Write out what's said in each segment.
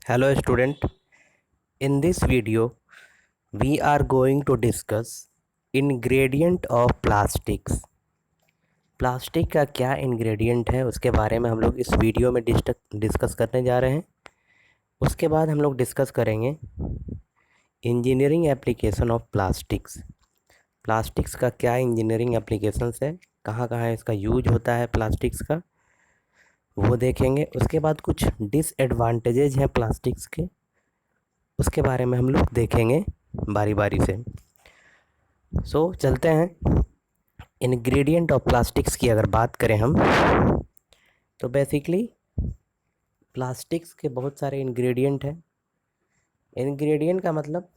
Hello student, in this video we are going to discuss ingredient of plastics. Plastic का क्या ingredient है उसके बारे में हम लोग इस वीडियो में डिस्कस करने जा रहे हैं। उसके बाद हम लोग डिस्कस करेंगे engineering application of plastics. Plastics का क्या इंजीनियरिंग एप्लीकेशंस है, कहाँ कहाँ इसका यूज होता है प्लास्टिक्स का, वो देखेंगे। उसके बाद कुछ डिसएडवांटेजेज हैं प्लास्टिक्स के, उसके बारे में हम लोग देखेंगे बारी बारी से। चलते हैं। इंग्रेडिएंट ऑफ प्लास्टिक्स की अगर बात करें हम, तो बेसिकली प्लास्टिक्स के बहुत सारे इंग्रेडिएंट हैं। इंग्रेडिएंट का मतलब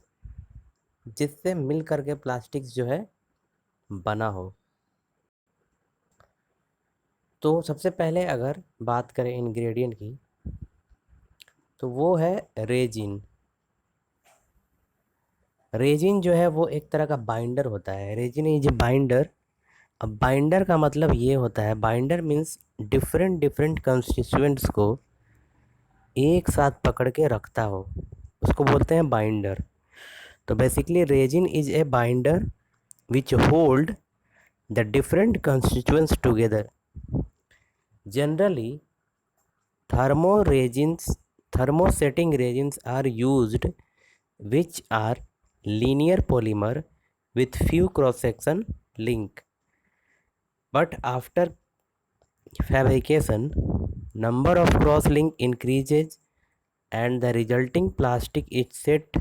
जिससे मिल करके प्लास्टिक्स जो है बना हो। तो सबसे पहले अगर बात करें इंग्रेडिएंट की, तो वो है रेजिन। रेजिन जो है वो एक तरह का बाइंडर होता है। Resin is a binder. अब बाइंडर का मतलब ये होता है, binder means different different constituents को एक साथ पकड़ के रखता हो, उसको बोलते हैं बाइंडर। तो basically resin is a binder which hold the different constituents together. Generally thermosetting resins are used which are linear polymer with few cross section link, but after fabrication number of cross link increases and the resulting plastic is set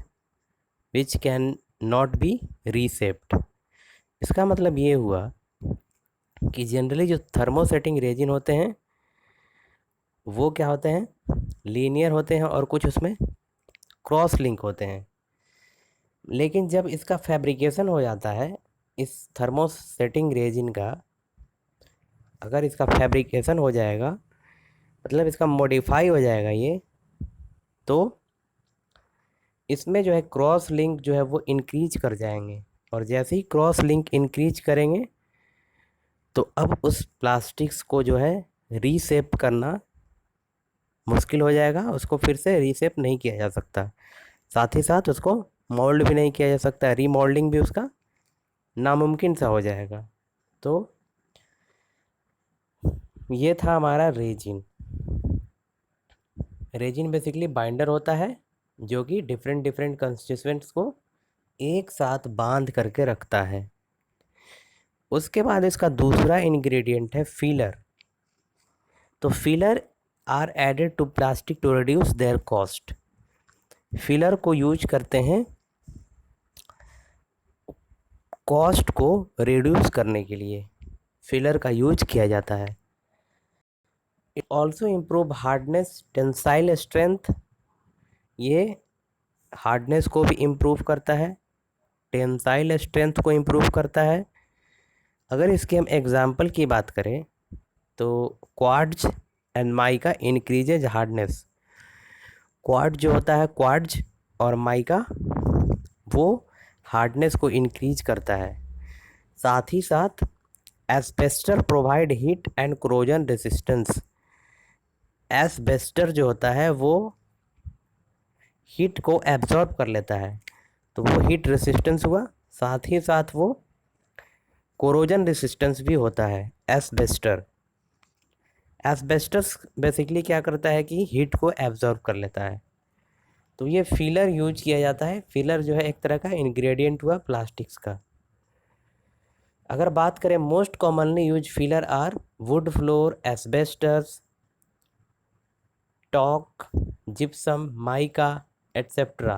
which can not be reshaped। इसका मतलब ये हुआ कि generally जो thermosetting resin होते हैं वो क्या होते हैं, लीनियर होते हैं और कुछ उसमें क्रॉस लिंक होते हैं। लेकिन जब इसका फैब्रिकेशन हो जाता है इस थर्मोसेटिंग रेजिन का, अगर इसका फैब्रिकेशन हो जाएगा मतलब इसका मॉडिफाई हो जाएगा ये, तो इसमें जो है क्रॉस लिंक जो है वो इंक्रीज कर जाएंगे। और जैसे ही क्रॉस लिंक इंक्रीज करेंगे तो अब उस प्लास्टिक्स को जो है रीसेप करना मुश्किल हो जाएगा, उसको फिर से रीसेप नहीं किया जा सकता। साथ ही साथ उसको मोल्ड भी नहीं किया जा सकता, रीमोल्डिंग भी उसका नामुमकिन सा हो जाएगा। तो ये था हमारा रेजिन। रेजिन बेसिकली बाइंडर होता है जो कि डिफरेंट डिफरेंट कंस्टिट्यूएंट्स को एक साथ बांध करके रखता है। उसके बाद इसका दूसरा इंग्रेडिएंट है फिलर। तो filler are added to plastic to reduce their cost. Filler को यूज करते हैं कॉस्ट को रिड्यूस करने के लिए, फिलर का यूज किया जाता है। It also improve hardness, tensile strength. ये हार्डनेस को भी इम्प्रूव करता है, टेंसाइल स्ट्रेंथ को इम्प्रूव करता है। अगर इसके हम एग्जाम्पल की बात करें तो quartz and mica increases hardness. Quartz जो होता है, क्वार्ट्ज और माइका, वो हार्डनेस को इंक्रीज करता है। साथ ही साथ asbestos provide heat and corrosion resistance. Asbestos जो होता है वो हीट को एब्जॉर्ब कर लेता है, तो वो हीट रेसिस्टेंस हुआ, साथ ही साथ वो कोरोजन रेसिस्टेंस भी होता है एस्बेस्टर। एस्बेस्टस बेसिकली क्या करता है कि हीट को एब्जॉर्ब कर लेता है। तो ये फिलर यूज किया जाता है। फिलर जो है एक तरह का इंग्रेडिएंट हुआ प्लास्टिक्स का। अगर बात करें most commonly used filler are wood flour, asbestos, talc, gypsum, mica, etc.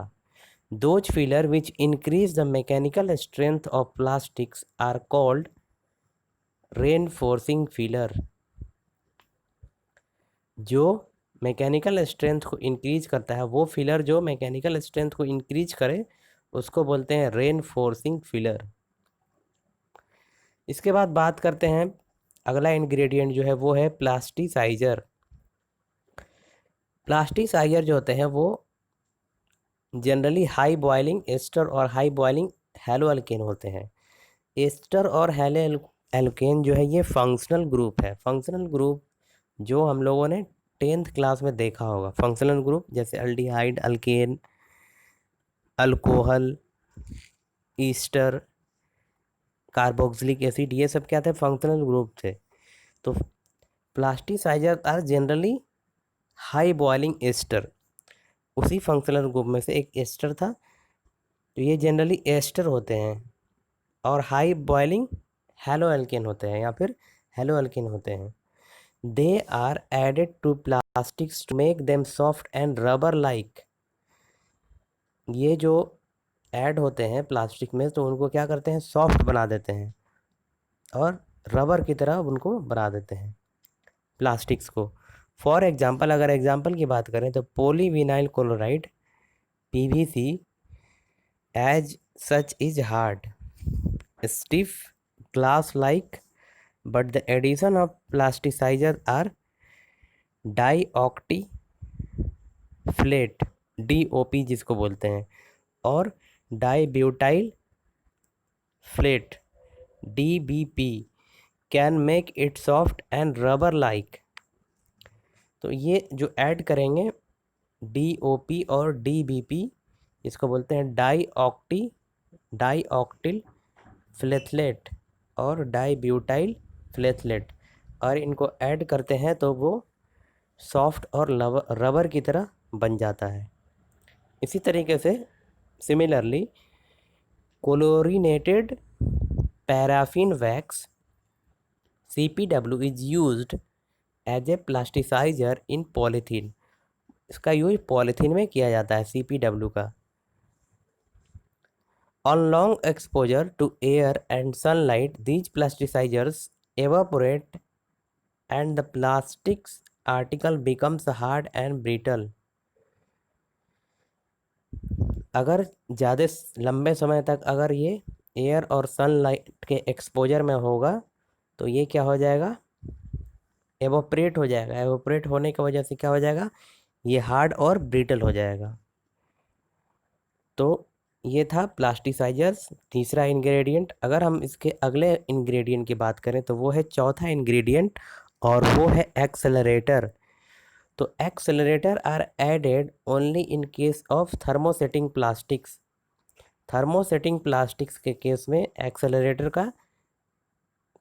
Those filler which increase the mechanical strength of plastics are called reinforcing filler। जो मैकेनिकल स्ट्रेंथ को इंक्रीज करता है, वो फिलर जो मैकेनिकल स्ट्रेंथ को increase करे उसको बोलते हैं रेनफोर्सिंग फिलर। इसके बाद बात करते हैं, अगला इंग्रेडिएंट जो है वो है प्लास्टिसाइजर। प्लास्टिसाइजर जो होते हैं वो जनरली हाई बॉइलिंग एस्टर और हाई बॉइलिंग हेलो एल्केन होते हैं। एस्टर और हेलो एल्केन जो है ये फंक्शनल ग्रुप है। फंक्शनल ग्रुप जो हम लोगों ने 10th क्लास में देखा होगा। फंक्शनल ग्रुप जैसे aldehyde, alkane, alcohol, ester, carboxylic acid, ये सब क्या थे? फंक्शनल ग्रुप थे। तो plasticiser are generally high boiling ester, उसी फंक्शनल ग्रुप में से एक एस्टर था। तो ये जनरली एस्टर होते हैं और हाई बॉइलिंग हेलो एल्केन होते हैं या फिर हेलो एल्केन होते हैं। They are added to plastics to make them soft and rubber like. ये जो ऐड होते हैं प्लास्टिक में तो उनको क्या करते हैं? सॉफ्ट बना देते हैं और रबर की तरह उनको बना देते हैं प्लास्टिक्स को। फॉर एग्जांपल, अगर एग्जांपल की बात करें तो polyvinyl chloride, PVC, as such is hard, stiff, glass like, but the addition of plasticizers are dioctyphlate, DOP जिसको बोलते हैं, और dibutyl phthalate, DBP, can make it soft and rubber like. तो ये जो ऐड करेंगे DOP और DBP, इसको बोलते हैं डाईऑक्टिल फ्लेथलेट और डाईब्यूटाइल फ्लेथलेट, और इनको ऐड करते हैं तो वो सॉफ्ट और रबर की तरह बन जाता है। इसी तरीके से similarly chlorinated paraffin wax CPW is used as a plasticiser in polythene. इसका यूज पॉलीथीन में किया जाता है CPW का। On long exposure to air and sunlight, these plasticizers evaporate and the plastics article becomes hard and brittle. अगर ज़्यादा लंबे समय तक अगर ये एयर और सनलाइट के एक्सपोजर में होगा तो ये क्या हो जाएगा? एवोपरेट हो जाएगा। एवोपरेट होने की वजह से क्या हो जाएगा? ये हार्ड और ब्रिटल हो जाएगा। तो ये था प्लास्टिसाइजर्स, तीसरा इंग्रेडिएंट। अगर हम इसके अगले इंग्रेडिएंट की बात करें तो वो है चौथा इंग्रेडिएंट, और वो है एक्सेलरेटर। तो accelerator are added only in case of thermosetting plastics. Thermosetting plastics के केस में एक्सेलरेटर का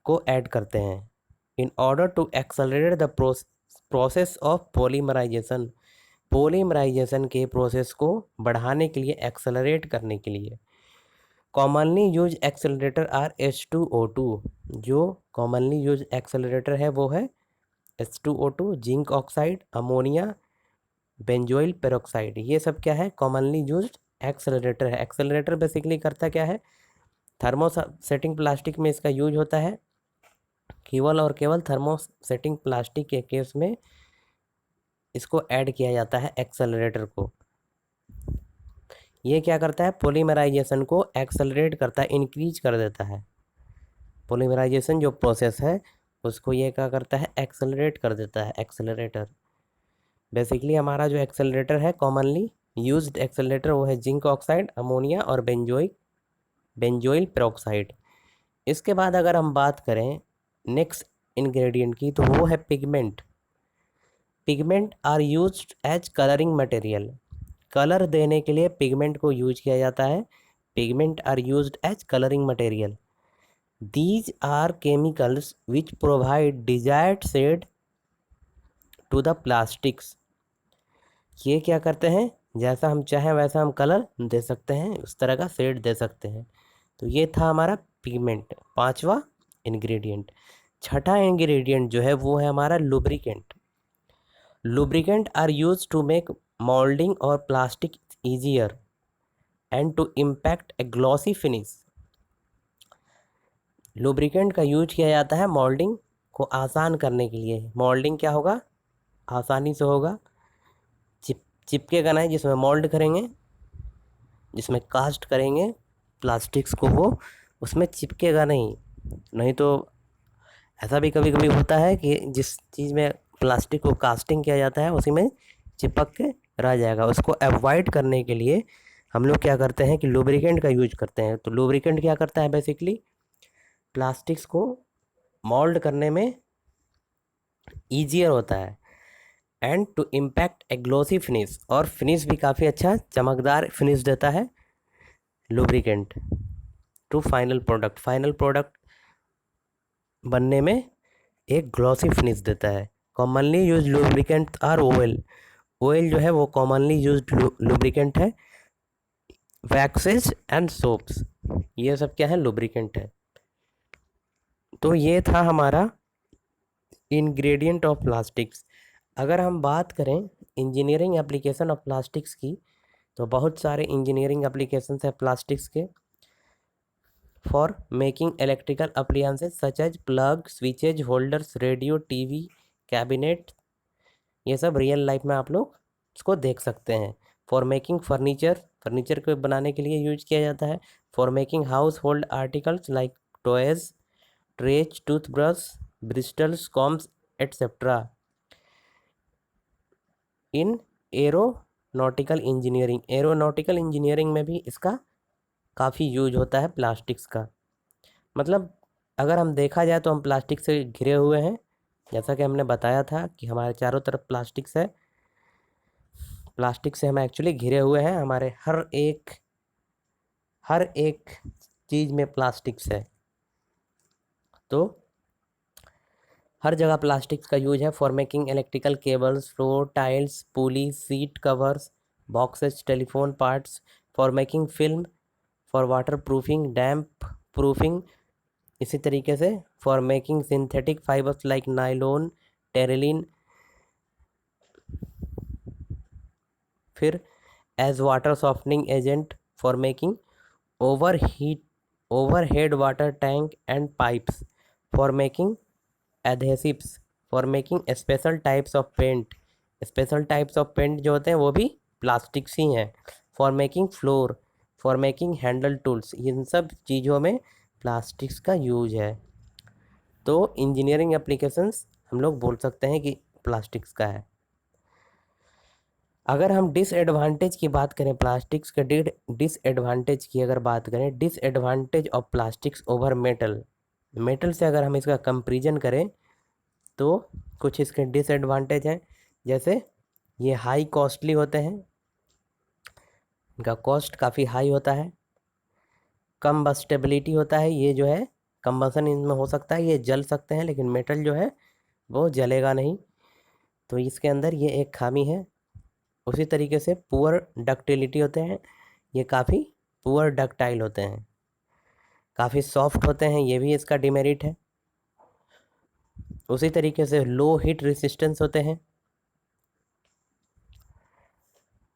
को ऐड करते हैं in order to accelerate the process of polymerisation. Polymerisation के प्रोसेस को बढ़ाने के लिए, एक्सेलरेट करने के लिए। Commonly used accelerator are H2O2। जो कॉमनली यूज एक्सेलरेटर है वो है H2O2, zinc oxide, ammonia, benzoyl peroxide. ये सब क्या है? कॉमनली यूज एक्सेलरेटर है। एक्सेलरेटर बेसिकली करता क्या है? थर्मोसेटिंग प्लास्टिक में इसका यूज होता है। केवल और केवल थर्मोसेटिंग प्लास्टिक के केस में इसको ऐड किया जाता है एक्सेलरेटर को। ये क्या करता है? पॉलीमराइजेशन को एक्सेलरेट करता है, इंक्रीज कर देता है। पॉलीमराइजेशन जो प्रोसेस है उसको ये क्या करता है? एक्सेलरेट कर देता है एक्सेलरेटर। बेसिकली हमारा जो एक्सेलरेटर है, कॉमनली यूज्ड एक्सेलरेटर, वो है जिंक ऑक्साइड, अमोनिया और बेंजोइल पेरोक्साइड। इसके बाद अगर हम बात करें नेक्स्ट इंग्रेडिएंट की तो वो है pigment. Pigment are used as colouring material. Colour देने के लिए पिगमेंट को यूज किया जाता है। Pigment are used as colouring material. These are chemicals which provide desired shade to the plastics. ये क्या करते हैं? जैसा हम चाहें वैसा हम कलर दे सकते हैं, उस तरह का शेड दे सकते हैं। तो ये था हमारा पिगमेंट, पांचवा इंग्रेडिएंट। छठा इंग्रेडिएंट जो है वो है हमारा lubricant. Lubricant are used to make moulding और plastic easier and to impact a glossy finish. Lubricant का यूज किया जाता है मोल्डिंग को आसान करने के लिए। मोल्डिंग क्या होगा? आसानी से होगा, चिपकेगा नहीं। जिसमें मोल्ड करेंगे, जिसमें कास्ट करेंगे प्लास्टिक्स को, वो उसमें चिपकेगा नहीं। नहीं तो ऐसा भी कभी कभी होता है कि जिस चीज़ में प्लास्टिक को कास्टिंग किया जाता है उसी में चिपक के रह जाएगा। उसको अवॉइड करने के लिए हम लोग क्या करते हैं कि लुब्रिकेंट का यूज करते हैं। तो लुब्रिकेंट क्या करता है? बेसिकली प्लास्टिक्स को मोल्ड करने में ईजियर होता है। And to impact a glossy finish, और फिनिश भी काफ़ी अच्छा चमकदार फिनिश देता है लुब्रिकेंट टू फाइनल प्रोडक्ट बनने में एक ग्लॉसी फिनिश देता है। Commonly use lubricant or oil, oil जो है वो कॉमनली यूज लुब्रिकेंट है। वैक्सेस एंड सोप्स, ये सब क्या है, लुब्रिकेंट है। तो ये था हमारा इंग्रेडिएंट ऑफ प्लास्टिक्स। अगर हम बात करें इंजीनियरिंग एप्लीकेशन ऑफ प्लास्टिक्स की, तो बहुत सारे इंजीनियरिंग एप्लीकेशंस है प्लास्टिक्स के। For making electrical appliances such as plug, switches, holders, radio, TV, cabinet, ये सब रियल लाइफ में आप लोग इसको देख सकते हैं। फॉर मेकिंग फर्नीचर, फर्नीचर को बनाने के लिए यूज किया जाता है। For making household articles like toys, trays, toothbrush, bristles, combs etcetera. In aeronautical engineering, aeronautical engineering में भी इसका काफ़ी यूज होता है प्लास्टिक्स का। मतलब अगर हम देखा जाए तो हम प्लास्टिक से घिरे हुए हैं, जैसा कि हमने बताया था कि हमारे चारों तरफ प्लास्टिक्स है। प्लास्टिक से हम एक्चुअली घिरे हुए हैं, हमारे हर एक चीज़ में प्लास्टिक्स है। तो हर जगह प्लास्टिक्स का यूज है। For making electrical cables, floor tiles, pulley, seat covers, boxes, telephone parts. For making film, for water proofing, damp proofing. इसी तरीके से for making synthetic fibres like nylon, terylene. फिर as water softening agent for making overhead water tank and pipes. For making adhesives, for making special types of paint, special types of paint जो होते हैं वो भी plastics ही हैं। For making floor, for making handle tools, इन सब चीज़ों में प्लास्टिक्स का यूज है। तो इंजीनियरिंग एप्लीकेशंस हम लोग बोल सकते हैं कि प्लास्टिक्स का है। अगर हम डिसएडवांटेज की बात करें, प्लास्टिक्स के डिसएडवांटेज की अगर बात करें, disadvantage of plastics over metal, metal से अगर हम इसका कंपैरिजन करें तो कुछ इसके डिसएडवांटेज हैं। जैसे ये हाई कॉस्टली होते हैं, इनका कॉस्ट काफ़ी हाई होता है। कंबस्टेबिलिटी होता है, ये जो है कंबसन इनमें हो सकता है, ये जल सकते हैं, लेकिन मेटल जो है वो जलेगा नहीं। तो इसके अंदर ये एक खामी है। उसी तरीके से पुअर डक्टिलिटी होते हैं, ये काफ़ी पुअर डक्टाइल होते हैं, काफ़ी सॉफ्ट होते हैं, ये भी इसका डिमेरिट है। उसी तरीके से लो हीट रेसिस्टेंस होते हैं।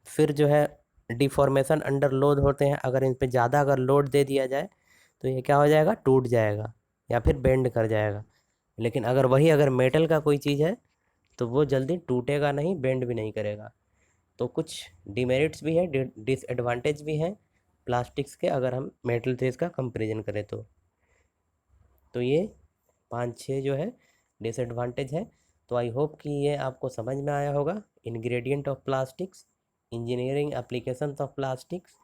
फिर जो है डिफॉर्मेशन अंडर लोड होते हैं, अगर इन पे ज़्यादा अगर लोड दे दिया जाए तो ये क्या हो जाएगा, टूट जाएगा या फिर बेंड कर जाएगा। लेकिन अगर मेटल का कोई चीज़ है तो वो जल्दी टूटेगा नहीं, बेंड भी नहीं करेगा। तो कुछ डिमेरिट्स भी है, डिसएडवांटेज भी हैं प्लास्टिक्स के, अगर हम मेटल से इसका कंपेरिजन करें तो ये 5-6 जो है डिसएडवांटेज है। तो आई होप कि ये आपको समझ में आया होगा। Ingredient of plastics, engineering applications of plastics,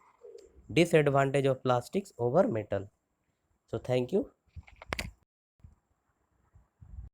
disadvantage of plastics over metal. So thank you.